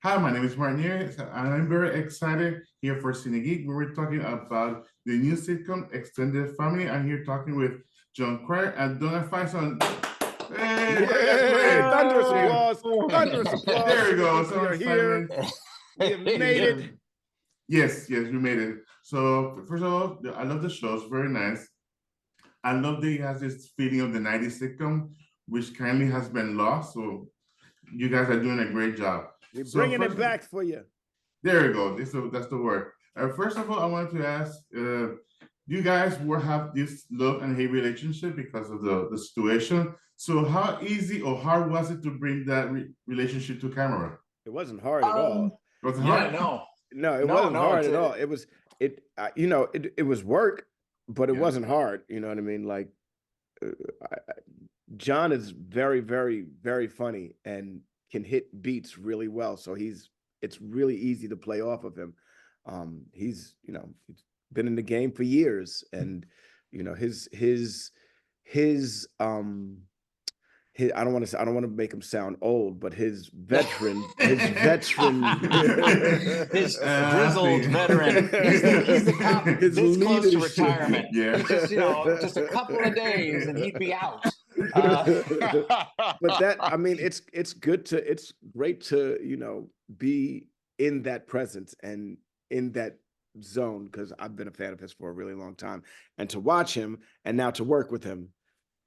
Hi, my name is Marnier, and I'm very excited here for Cine Geek. We were talking about the new sitcom Extended Family. I'm here talking with Jon Cryer and Donald Faison. Hey, that's Yay! great. Thunderous Yeah. applause! Thunderous applause! There we go. We So are here. excitement. We have made it. Yes, we made it. So first of all, I love the show. It's very nice. I love that it has this feeling of the 90s sitcom, which kindly has been lost. So you guys are doing a great job. We're So bringing it back for you. there you go. That's the word. First of all, I wanted to ask, you guys will have this love and hate relationship because of the situation. So how easy or hard was it to bring that relationship to camera? It wasn't hard at all. Was it Yeah, hard? No, it wasn't hard at all. It was it was work, but it wasn't hard. You know what I mean? Like, John is very, very, very funny and can hit beats really well. So it's really easy to play off of him. He's been in the game for years, and I don't want to make him sound old, but his veteran, his grizzled veteran. He's the cop this close to retirement. Yeah, just a couple of days and he'd be out. But it's great to be in that presence and in that zone, because I've been a fan of his for a really long time, and to watch him and now to work with him.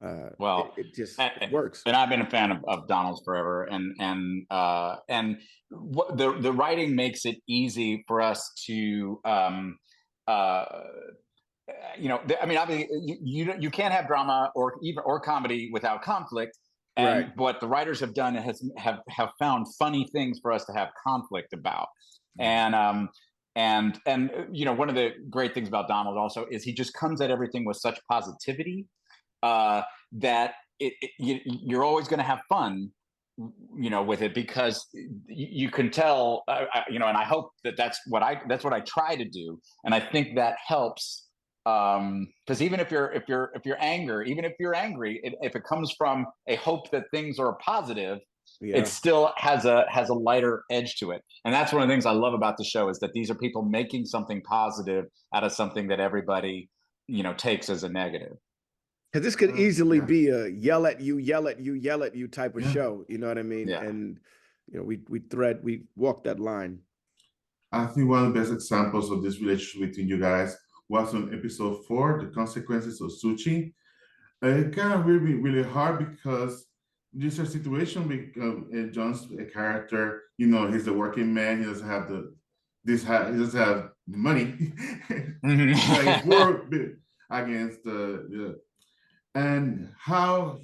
It just works. And I've been a fan of Donald's forever, and what the writing makes it easy for us to obviously you can't have drama or comedy without conflict. And right. What the writers have done have found funny things for us to have conflict about. And one of the great things about Donald also is he just comes at everything with such positivity that you're always going to have fun, with it, because you can tell, and I hope that's what I try to do, and I think that helps, because even if you're angry, if it comes from a hope that things are positive, it still has a lighter edge to it. And that's one of the things I love about the show, is that these are people making something positive out of something that everybody takes as a negative. Because this could easily be a yell at you type of show. You know what I mean? Yeah. And we walk that line. I think one of the best examples of this relationship between you guys was on episode 4, The Consequences of Sushi. It kind of really, really hard because this is a situation with John's character. He's a working man. He doesn't have he doesn't have money. Like, work against and how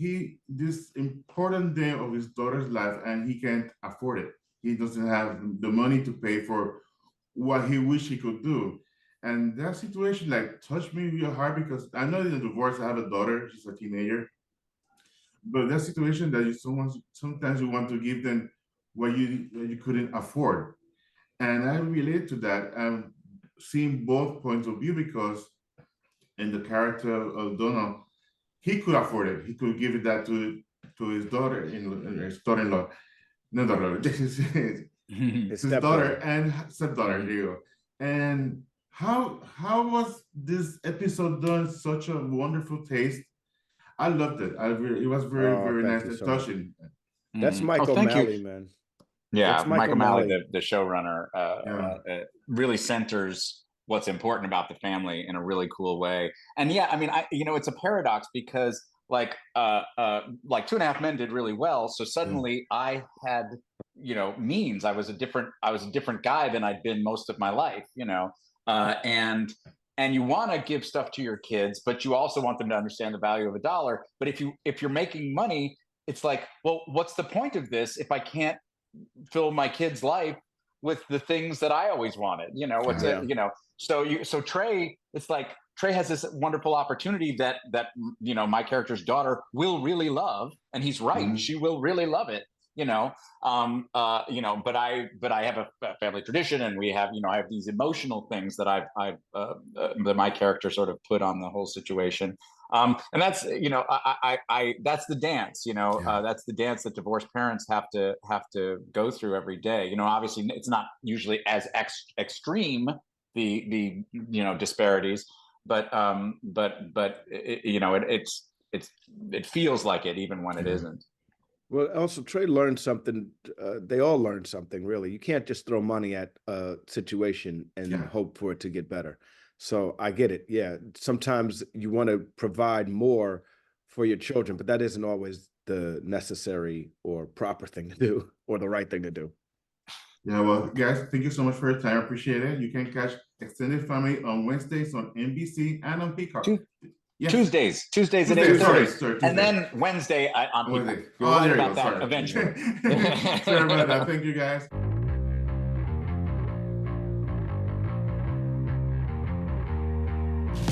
this important day of his daughter's life, and he can't afford it. He doesn't have the money to pay for what he wish he could do. And that situation touched me real hard, because I know in a divorce, I have a daughter, she's a teenager. But that situation that sometimes you want to give them what you couldn't afford. And I relate to that. I'm seeing both points of view, because in the character of Donald, he could afford it. He could give that to his daughter, his daughter-in-law, no daughter, his daughter and stepdaughter. Here you go. And how was this episode done? Such a wonderful taste. I loved it. It was very, very nice and touching. That's Mike O'Malley, man. Yeah, Mike O'Malley, the showrunner, really centers what's important about the family in a really cool way. And it's a paradox, because like 2.5 Men did really well. So suddenly I had, means. I was a different guy than I'd been most of my life, and you want to give stuff to your kids, but you also want them to understand the value of a dollar. But if you're making money, it's like, well, what's the point of this if I can't fill my kid's life with the things that I always wanted? So Trey, it's like Trey has this wonderful opportunity that my character's daughter will really love, and he's right, she will really love it. But I have a family tradition, and we have, I have these emotional things that that my character sort of put on the whole situation. And that's, you know, that's the dance, you know, that's the dance that divorced parents have to go through every day. You know, obviously it's not usually as extreme, the you know, disparities, but you know, it feels like it even when it isn't. Well, also Trey learned something. They all learned something, really. You can't just throw money at a situation and hope for it to get better. So I get it. Yeah, sometimes you want to provide more for your children, but that isn't always the necessary or proper thing to do or the right thing to do. Yeah, well, guys, thank you so much for your time. I appreciate it. You can catch Extended Family on Wednesdays on NBC and on Peacock. Yes. Tuesdays at 8:30. Sorry, and then Wednesday on Peacock. Wednesday. You're right there about you go. that Sorry. eventually. Sorry about that. Thank you, guys.